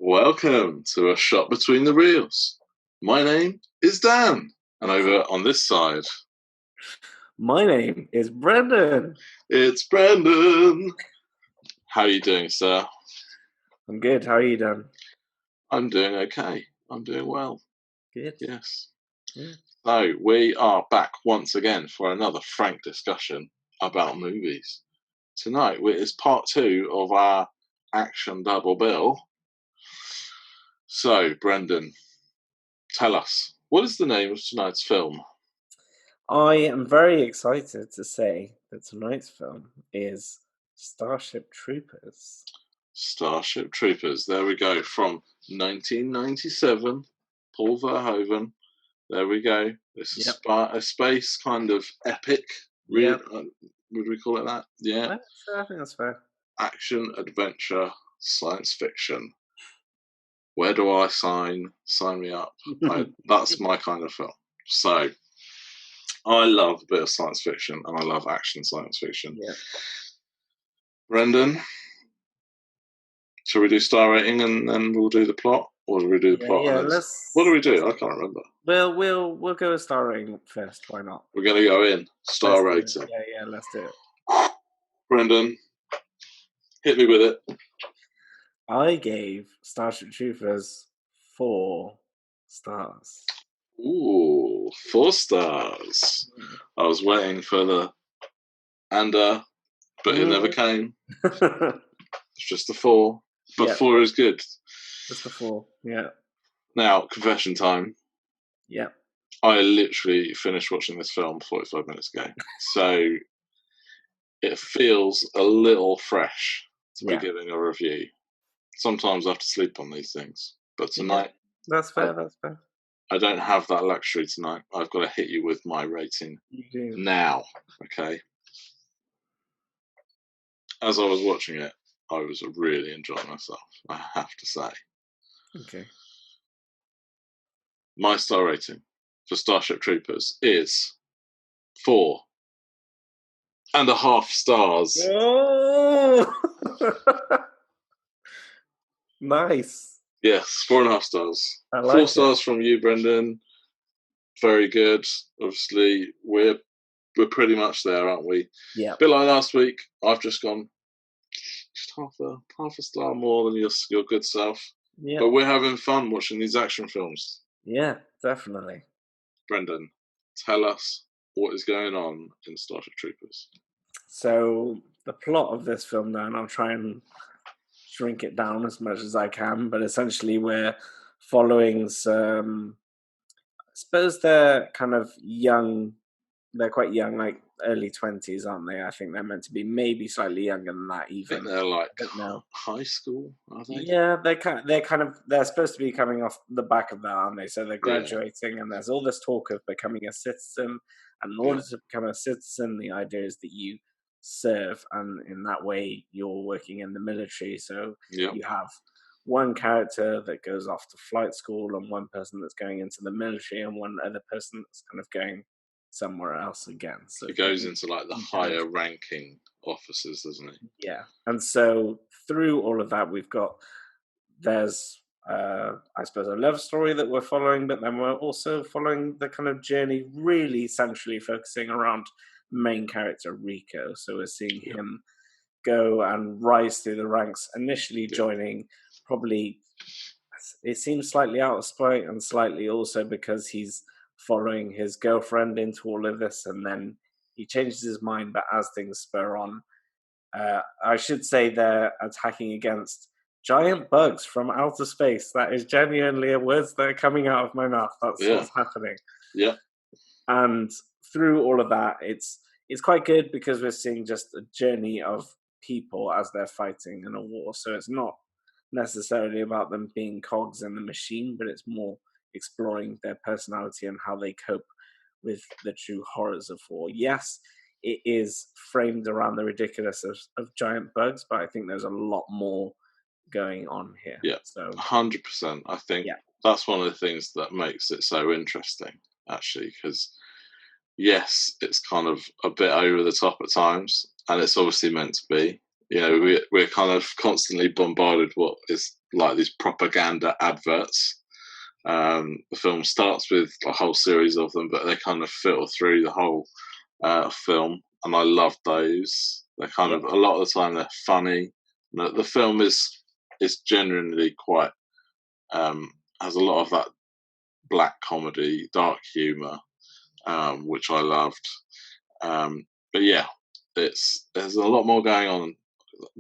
Welcome to A Shot Between the Reels. My name is Dan, and over on this side, My name is Brendan. it's Brendan. How are you doing, sir? I'm good. How are you doing? I'm doing okay. I'm doing well. Good. Yes. Yeah. So, we are back once again for another frank discussion about movies. Tonight is part 2 of our action double bill. So, Brendan, tell us, what is the name of tonight's film? I am very excited to say that tonight's film is Starship Troopers. Starship Troopers. There we go. From 1997, Paul Verhoeven. There we go. This is a space kind of epic. Yep. Would we call it that? Yeah. I think that's fair. Action, adventure, science fiction. Where do I sign? Sign me up. That's my kind of film. So, I love a bit of science fiction and I love action science fiction. Yeah. Brendan, shall we do star rating and then we'll do the plot? Or do we do the plot? Yeah, what do we do? I can't remember. We'll go with star rating first. Why not? We're going to go in. Star rating. Yeah, let's do it. Brendan, hit me with it. I gave Starship Troopers 4 stars. Ooh, 4 stars. I was waiting for the but it never came. It's just a 4. But 4 is good. Just a 4, yeah. Now, confession time. Yeah. I literally finished watching this film 45 minutes ago. So it feels a little fresh to be giving a review. Sometimes I have to sleep on these things. But tonight... That's fair. I don't have that luxury tonight. I've got to hit you with my rating now, okay? As I was watching it, I was really enjoying myself, I have to say. Okay. My star rating for Starship Troopers is 4.5 stars. Oh! Nice. Yes, 4.5 stars. I like 4 stars from you, Brendan. Very good. Obviously, we're pretty much there, aren't we? Yeah. A bit like last week, I've just gone just half a star more than your good self. Yeah. But we're having fun watching these action films. Yeah, definitely. Brendan, tell us what is going on in Starship Troopers. So the plot of this film then, I'll try and shrink it down as much as I can, but essentially we're following some, I suppose they're kind of young, they're quite young, like early 20s, aren't they? I think they're meant to be maybe slightly younger than that even. I think they're like high school, are they? Yeah, they're supposed to be coming off the back of that, aren't they? So they're graduating and there's all this talk of becoming a citizen. And in order to become a citizen, the idea is that you serve, and in that way you're working in the military. So you have one character that goes off to flight school and one person that's going into the military and one other person that's kind of going somewhere else again. So it goes into like the higher ranking officers, doesn't it? Yeah. And so through all of that, there's I suppose a love story that we're following, but then we're also following the kind of journey really centrally focusing around main character Rico. So we're seeing him go and rise through the ranks, initially joining probably, it seems slightly out of spite and slightly also because he's following his girlfriend into all of this, and then he changes his mind, but as things spur on, I should say they're attacking against giant bugs from outer space. That is genuinely words that are coming out of my mouth. That's what's happening. Yeah. And through all of that, it's quite good because we're seeing just a journey of people as they're fighting in a war. So it's not necessarily about them being cogs in the machine, but it's more exploring their personality and how they cope with the true horrors of war. Yes, it is framed around the ridiculous of giant bugs, but I think there's a lot more going on here. Yeah, so 100%. I think that's one of the things that makes it so interesting, actually, because yes, it's kind of a bit over the top at times, and it's obviously meant to be. we're kind of constantly bombarded what is like these propaganda adverts. The film starts with a whole series of them, but they kind of filter through the whole film, and I love those. They're kind of, a lot of the time they're funny. The film is genuinely quite has a lot of that black comedy, dark humour, which I loved. But yeah, there's a lot more going on,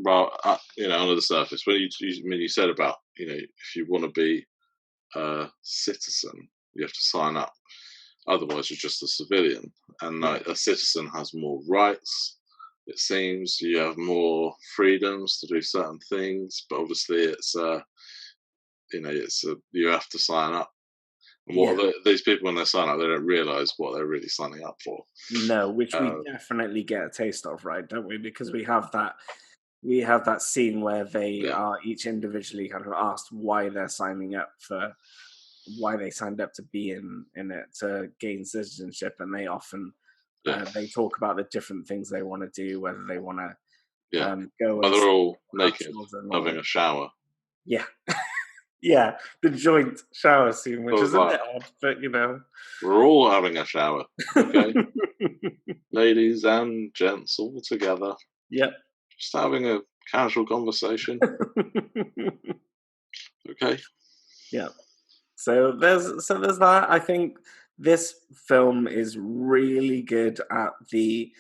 under the surface. When you said about, if you want to be a citizen, you have to sign up. Otherwise, you're just a civilian, and a citizen has more rights. It seems you have more freedoms to do certain things, but obviously, you have to sign up. And these people, when they sign up, they don't realise what they're really signing up for. No, which we definitely get a taste of, right? Don't we? Because we have that scene where they are each individually kind of asked why they're signing up for, why they signed up to be in it, to gain citizenship, and they often they talk about the different things they want to do, whether they want to go and they're all naked, having a shower. Yeah. Yeah, the joint shower scene, which is a bit odd, but we're all having a shower, okay? Ladies and gents all together. Yep. Just having a casual conversation. Okay. Yeah. So there's that. I think this film is really good at the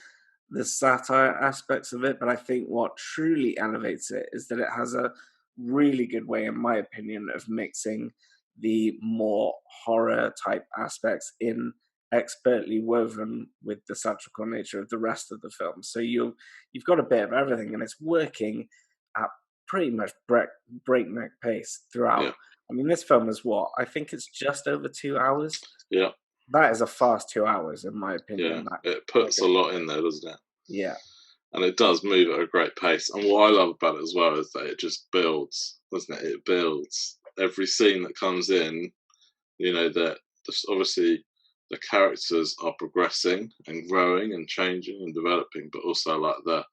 satire aspects of it, but I think what truly elevates it is that it has a really good way, in my opinion, of mixing the more horror type aspects in, expertly woven with the satirical nature of the rest of the film. So you've got a bit of everything, and it's working at pretty much breakneck pace throughout. Yeah. I mean, this film is what? I think it's just over 2 hours. Yeah. That is a fast 2 hours, in my opinion. Yeah, it puts a lot in there, doesn't it? Yeah. And it does move at a great pace. And what I love about it as well is that it just builds, doesn't it? It builds. Every scene that comes in, that obviously the characters are progressing and growing and changing and developing, but also like the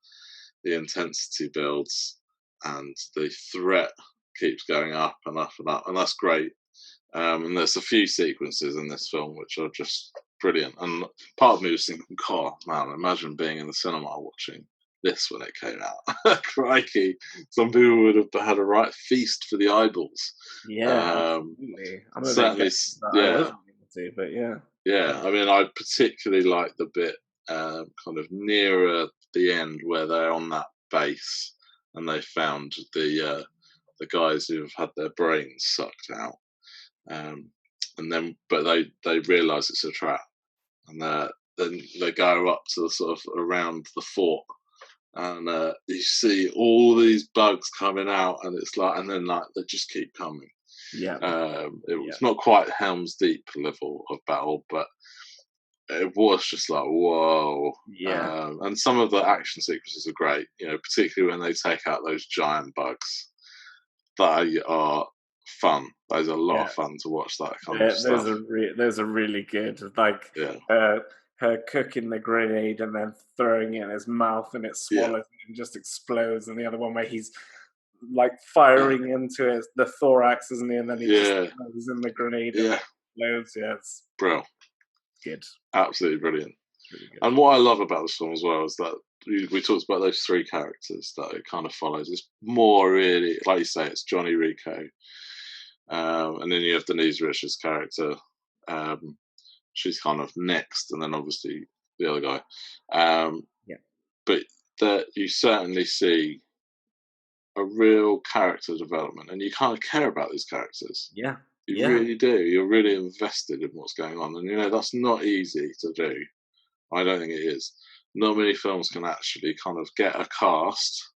intensity builds and the threat keeps going up and up and up, and that's great. And there's a few sequences in this film which are just brilliant. And part of me was thinking, God, man, imagine being in the cinema watching this when it came out. Crikey, some people would have had a right feast for the eyeballs. Yeah, absolutely. Certainly, yeah. But yeah. Yeah, I mean, I particularly like the bit kind of nearer the end where they're on that base and they found the guys who've had their brains sucked out. And then, but they realise it's a trap, and then they go up to the sort of around the fort, and you see all these bugs coming out, and it's like, and then like they just keep coming. Yeah, it was not quite Helm's Deep level of battle, but it was just like whoa. Yeah, and some of the action sequences are great. Particularly when they take out those giant bugs. They are fun. Those are a lot of fun to watch that kind of stuff. Those are really good. Like her cooking the grenade and then throwing it in his mouth and it swallows and just explodes, and the other one where he's like firing into the thorax, isn't he? And then he just throws in the grenade and it explodes. Yeah, it's bro. Good. Absolutely brilliant. Really good. And what I love about this film as well is that we talked about those three characters that it kind of follows. It's more really, like you say, it's Johnny Rico. And then you have Denise Richards' character. She's kind of next, and then obviously the other guy. But that you certainly see a real character development, and you kind of care about these characters. Yeah. You really do. You're really invested in what's going on. And, that's not easy to do. I don't think it is. Not many films can actually kind of get a cast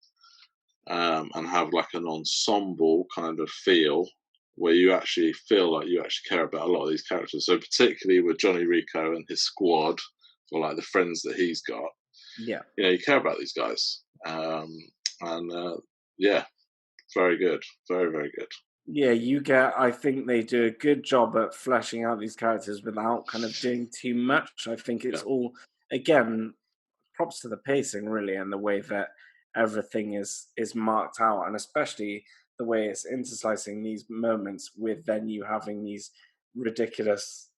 and have like an ensemble kind of feel where you actually feel like you actually care about a lot of these characters. So particularly with Johnny Rico and his squad, or like the friends that he's got, you care about these guys. Very good. Very, very good. Yeah, I think they do a good job at fleshing out these characters without kind of doing too much. I think it's all, again, props to the pacing, really, and the way that everything is marked out, and especially the way it's interslicing these moments with then you having these ridiculous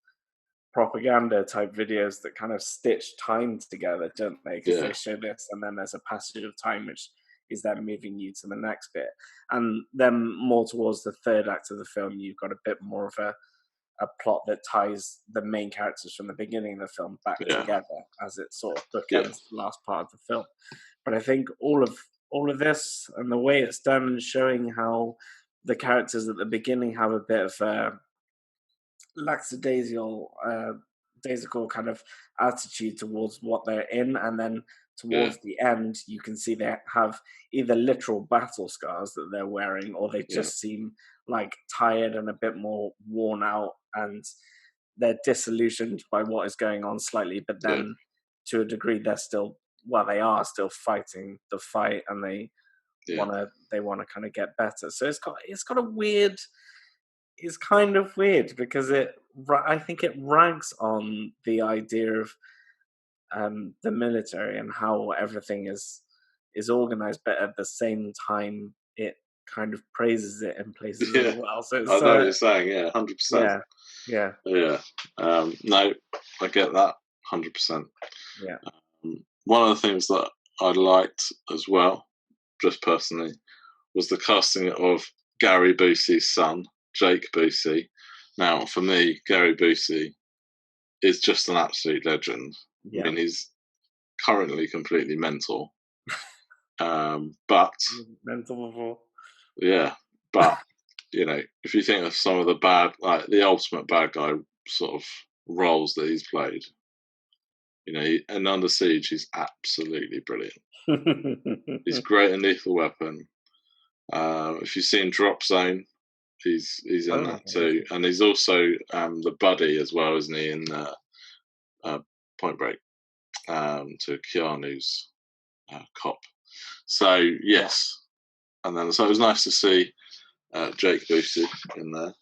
propaganda type videos that kind of stitch time together, don't they? Because Yeah, they show this, and then there's a passage of time which is then moving you to the next bit, and then more towards the third act of the film, you've got a bit more of a plot that ties the main characters from the beginning of the film back yeah, together as it sort of yeah, bookends the last part of the film. But I think all of this and the way it's done and showing how the characters at the beginning have a bit of lackadaisical, daisical kind of attitude towards what they're in, and then yeah, towards the end, you can see they have either literal battle scars that they're wearing, or they yeah, just seem like tired and a bit more worn out, and they're disillusioned by what is going on slightly. But yeah, then, to a degree, they're still they are still fighting the fight, and yeah, they want to kind of get better. So it's got a weird, is kind of weird because I think it ranks on the idea of the military and how everything is organized, but at the same time it kind of praises it in places as yeah. well. So I it's know what you're saying. Yeah, 100%. yeah, yeah, Yeah. No, I get that 100%. yeah, One of the things that I liked as well, just personally, was the casting of Gary Busey's son, Jake Busey. Now, for me, Gary Busey is just an absolute legend. I yeah. mean, he's currently completely mental. But Mental before. yeah, but if you think of some of the bad, like the ultimate bad guy sort of roles that he's played, and Under Siege, he's absolutely brilliant. He's great in Lethal Weapon. If you've seen Drop Zone, he's in Oh, that too, and he's also the buddy as well, isn't he? In Point Break, to Keanu's cop. So yeah. yes, and then so it was nice to see Jake Busey in there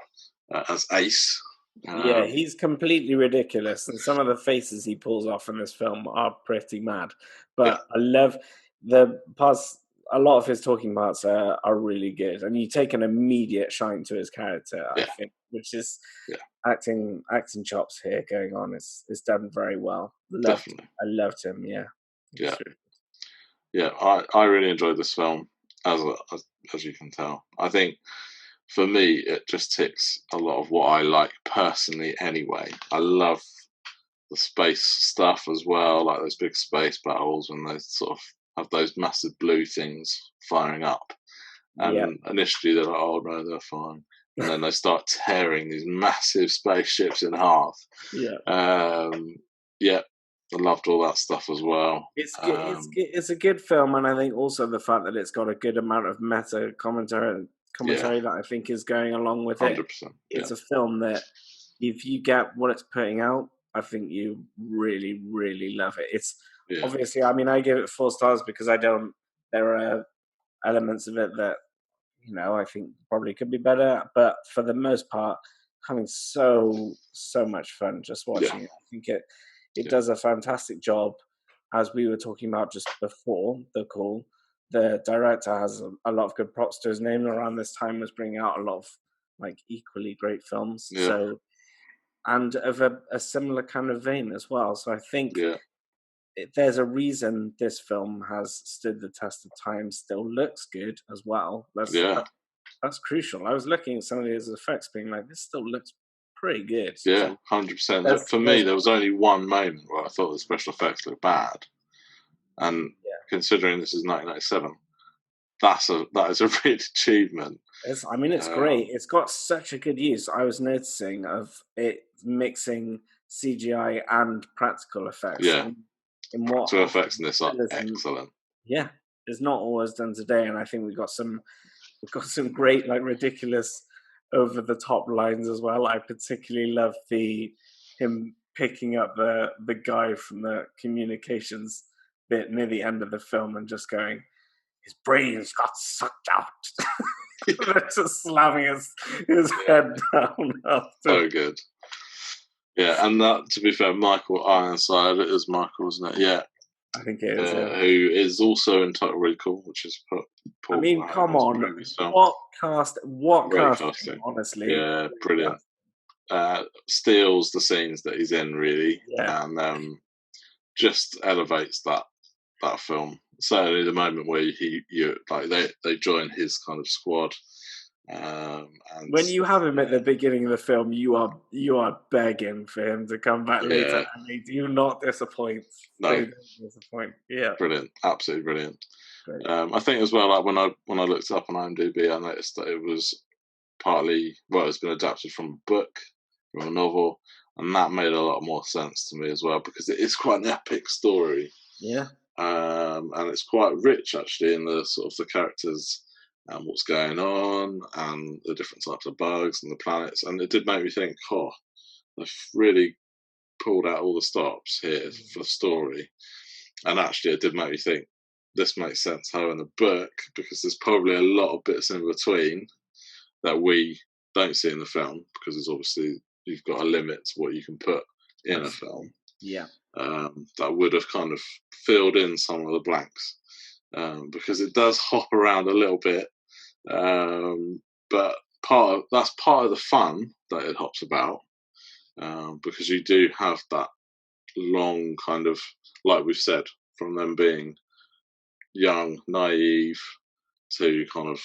as Ace. Yeah, he's completely ridiculous, and some of the faces he pulls off in this film are pretty mad. Yeah, But I love the parts. A lot of his talking parts are really good, and you take an immediate shine to his character. I yeah, think, which is yeah, acting chops here going on is done very well. definitely. I loved him. Yeah, Yeah, yeah. I really enjoyed this film, as you can tell. I think for me, it just ticks a lot of what I like personally. Anyway, I love the space stuff as well, like those big space battles and those sort of have those massive blue things firing up. yeah, And initially they're like, "Oh no, they're fine," and then they start tearing these massive spaceships in half. yeah. Yeah, I loved all that stuff as well. It's good. It's a good film, and I think also the fact that it's got a good amount of meta Yeah, commentary that I think is going along with it. 100%. Yeah, It's a film that if you get what it's putting out, I think you really, really love it. It's yeah, obviously, I mean, I give it 4 stars because I don't. There are elements of it that I think probably could be better, but for the most part, having so much fun just yeah, watching it. I think it yeah, does a fantastic job, as we were talking about just before the call. The director has a lot of good props to his name. Around this time, was bringing out a lot of like equally great films. yeah, So and of a similar kind of vein as well. So I think yeah, there's a reason this film has stood the test of time. Still looks good as well. yeah, That's crucial. I was looking at some of these effects, being like, this still looks pretty good. yeah, So 100%. there's For me, there was only one moment where I thought the special effects looked bad, and yeah. considering this is 1997, that is a real achievement. I mean, it's great. Um, It's got such a good use. I was noticing of it mixing CGI and practical effects yeah, in what practical effects in this are still isn't. excellent. Yeah, it's not always done today, and I think we've got some great like ridiculous over the top lines as well. I particularly love him picking up the guy from the communications bit near the end of the film and just going, his brains got sucked out. Just slamming his head down after. So good. Yeah, and that, to be fair, Michael Ironside, it is Michael, isn't it? Yeah, I think it is. Yeah. who is also in Total Recall, which is I Paul mean, come Verhoeven's on, previous film. what cast? What Great casting? casting. Honestly, Yeah, great brilliant. casting. Steals the scenes that he's in, really, Yeah. and just elevates that film. Certainly, the moment where they join his kind of squad, and When you have him at the beginning of the film, you are begging for him to come back later, yeah, and they do not disappoint. no, They don't disappoint. Yeah, brilliant, absolutely brilliant. great. I think as well, like when I looked up on IMDb, I noticed that it was partly it's been adapted from a book, from a novel, and that made a lot more sense to me as well because it is quite an epic story. Yeah, and it's quite rich actually in the sort of the characters and what's going on and the different types of bugs and the planets. And it did make me think, they've really pulled out all the stops here for the story. And actually, it did make me think this makes sense how in the book, because there's probably a lot of bits in between that we don't see in the film because it's obviously you've got a limit to what you can put in a film. Yeah. That would have kind of filled in some of the blanks because it does hop around a little bit, but that's part of the fun that it hops about because you do have that long kind of, like we've said, from them being young, naive to kind of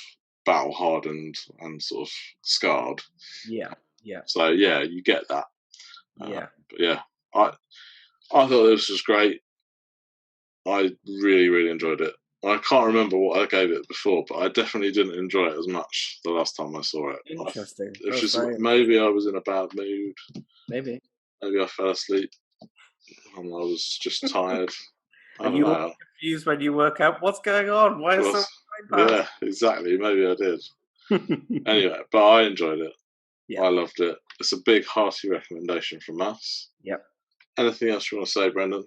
battle hardened and sort of scarred. Yeah, yeah. So yeah, you get that. Yeah. But yeah, I thought this was great. I really, really enjoyed it. I can't remember what I gave it before, but I definitely didn't enjoy it as much the last time I saw it. Interesting. It's just maybe I was in a bad mood. Maybe I fell asleep and I was just tired. I And don't you know. were confused when you woke up. What's going on? Why is so Yeah, exactly. Maybe I did. Anyway, but I enjoyed it. Yeah. I loved it. It's a big, hearty recommendation from us. Yep. Anything else you want to say, Brendan?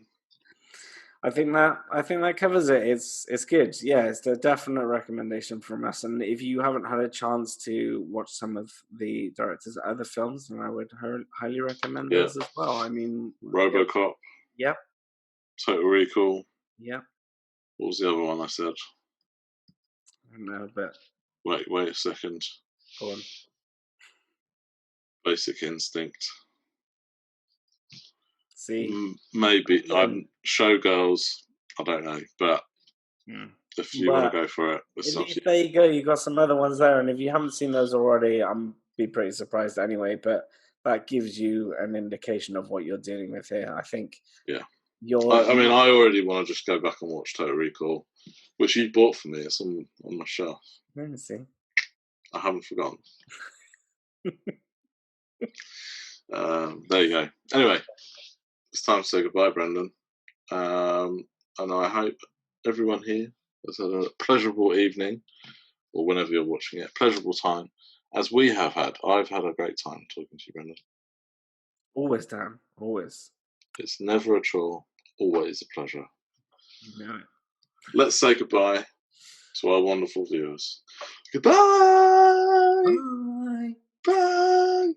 I think that covers it. It's good. Yeah, it's a definite recommendation from us. And if you haven't had a chance to watch some of the director's other films, then I would highly recommend those as well. I mean, RoboCop. Yep. Total Recall. Yep. What was the other one I said? I don't know, but wait a second. Go on. Basic Instinct. See, maybe I'm Showgirls. I don't know, but if you want to go for it, if there you go. You got some other ones there, and if you haven't seen those already, I'm be pretty surprised anyway. But that gives you an indication of what you're dealing with here. I think. Yeah. I mean, I already want to just go back and watch Total Recall, which you bought for me. It's on my shelf. Let me see. I haven't forgotten. There you go. Anyway, it's time to say goodbye, Brendan. And I hope everyone here has had a pleasurable evening, or whenever you're watching it, pleasurable time, as we have had. I've had a great time talking to you, Brendan. Always, Dan. Always. It's never a chore, always a pleasure. You know it. Let's say goodbye to our wonderful viewers. Goodbye! Bye! Bye!